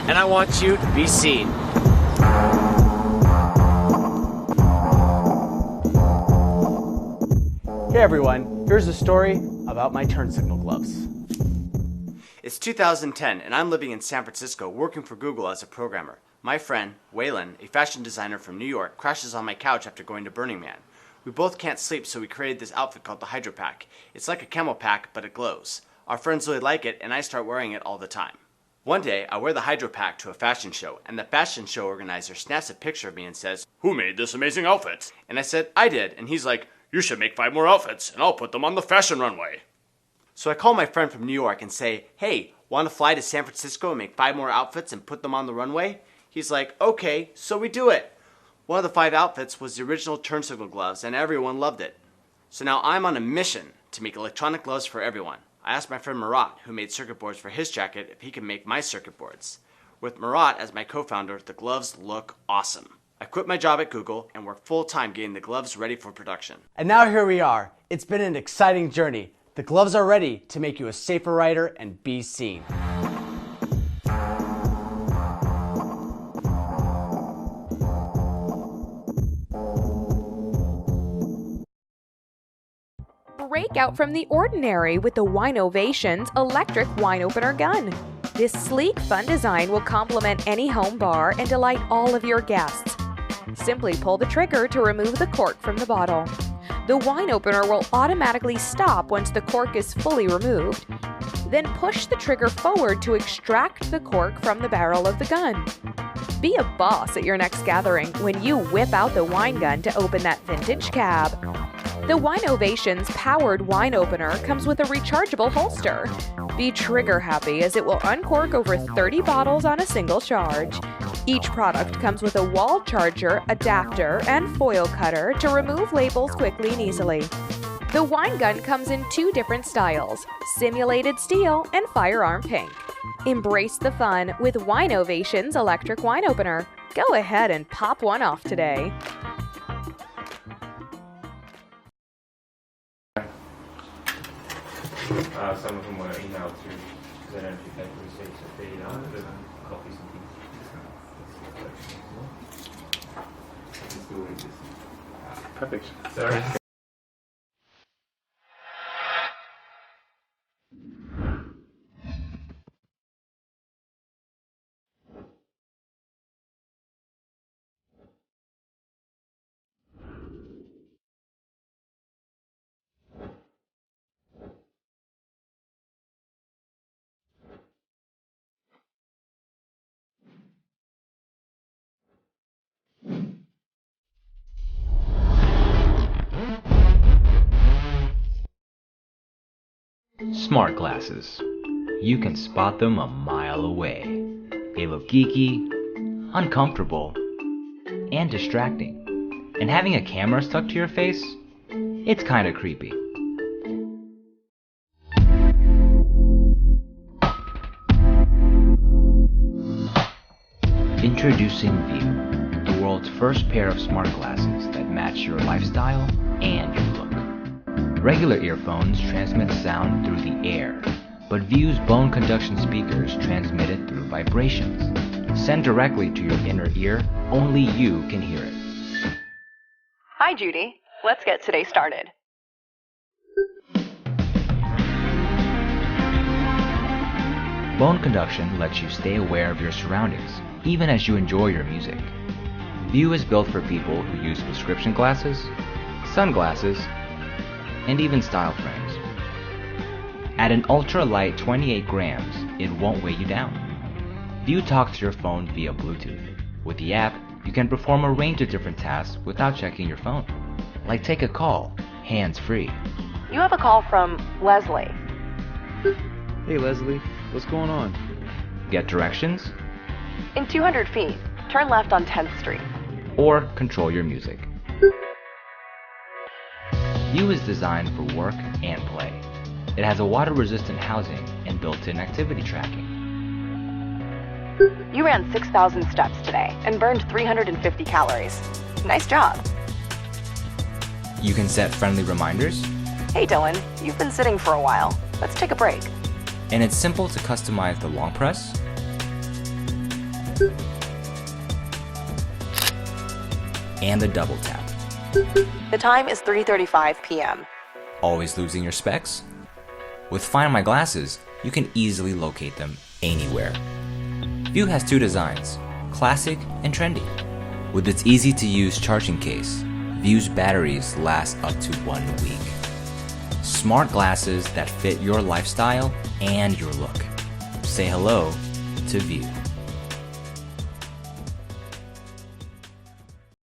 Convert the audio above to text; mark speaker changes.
Speaker 1: And I want you to be seen.
Speaker 2: Hey everyone, here's a story about my turn signal gloves.
Speaker 1: It's 2010 and I'm living in San Francisco working for Google as a programmer. My friend, Waylon, a fashion designer from New York, crashes on my couch after going to Burning Man. We both can't sleep, so we created this outfit called the Hydro Pack. It's like a camel pack, but it glows. Our friends really like it and I start wearing it all the time. One day, I wear the Hydro Pack to a fashion show, and the fashion show organizer snaps a picture of me and says, "Who made this amazing outfit?" And I said, "I did," and he's like, "You should make 5 more outfits, and I'll put them on the fashion runway." So I call my friend from New York and say, "Hey, want to fly to San Francisco and make 5 more outfits and put them on the runway?" He's like, "Okay," so we do it. One of the 5 outfits was the original turn signal gloves, and everyone loved it. So now I'm on a mission to make electronic gloves for everyone. I asked my friend Marat, who made circuit boards for his jacket, if he could make my circuit boards. With Marat as my co-founder, the gloves look awesome. I quit my job at Google and work full-time getting the gloves ready for production.
Speaker 2: And now here we are. It's been an exciting journey. The gloves are ready to make you a safer rider and be seen.
Speaker 3: Break out from the ordinary with the Inventions electric wine opener gun. This sleek, fun design will complement any home bar and delight all of your guests. Simply pull the trigger to remove the cork from the bottle. The wine opener will automatically stop once the cork is fully removed. Then push the trigger forward to extract the cork from the barrel of the gun. Be a boss at your next gathering when you whip out the wine gun to open that vintage cab. The Inventions powered wine opener comes with a rechargeable holster. Be trigger happy as it will uncork over 30 bottles on a single charge. Each product comes with a wall charger, adapter, and foil cutter to remove labels quickly and easily. The wine gun comes in 2 different styles, simulated steel and firearm pink. Embrace the fun with Inventions electric wine opener. Go ahead and pop one off today.
Speaker 4: Some of them were emailed to, because I don't think they've received the copies and things. Perfect. Sorry.
Speaker 5: Smart glasses. You can spot them a mile away. They look geeky, uncomfortable, and distracting. And having a camera stuck to your face, it's kinda creepy. Introducing View, the world's first pair of smart glasses that match your lifestyle and your look. Regular earphones transmit sound through the air, but View's bone conduction speakers transmit it through vibrations. Sent directly to your inner ear, only you can hear it.
Speaker 6: Hi, Judy. Let's get today started.
Speaker 5: Bone conduction lets you stay aware of your surroundings, even as you enjoy your music. View is built for people who use prescription glasses, sunglasses, and even style frames. At an ultra-light 28 grams, it won't weigh you down. View talks to your phone via Bluetooth. With the app, you can perform a range of different tasks without checking your phone. Like take a call, hands-free.
Speaker 6: You have a call from Leslie.
Speaker 7: Hey Leslie, what's going on?
Speaker 5: Get directions,
Speaker 6: In 200 feet, turn left on 10th Street.
Speaker 5: or control your music. View is designed for work and play. It has a water-resistant housing and built-in activity tracking.
Speaker 6: You ran 6,000 steps today and burned 350 calories. Nice job.
Speaker 5: You can set friendly reminders,
Speaker 6: Hey Dylan, you've been sitting for a while. Let's take a break.
Speaker 5: and it's simple to customize the long press and the double tap.
Speaker 6: The time is 3:35 p.m.
Speaker 5: Always losing your specs? With Find My Glasses, you can easily locate them anywhere. View has two designs, classic and trendy. With its easy-to-use charging case, View's batteries last up to 1 week. Smart glasses that fit your lifestyle and your look. Say hello to View.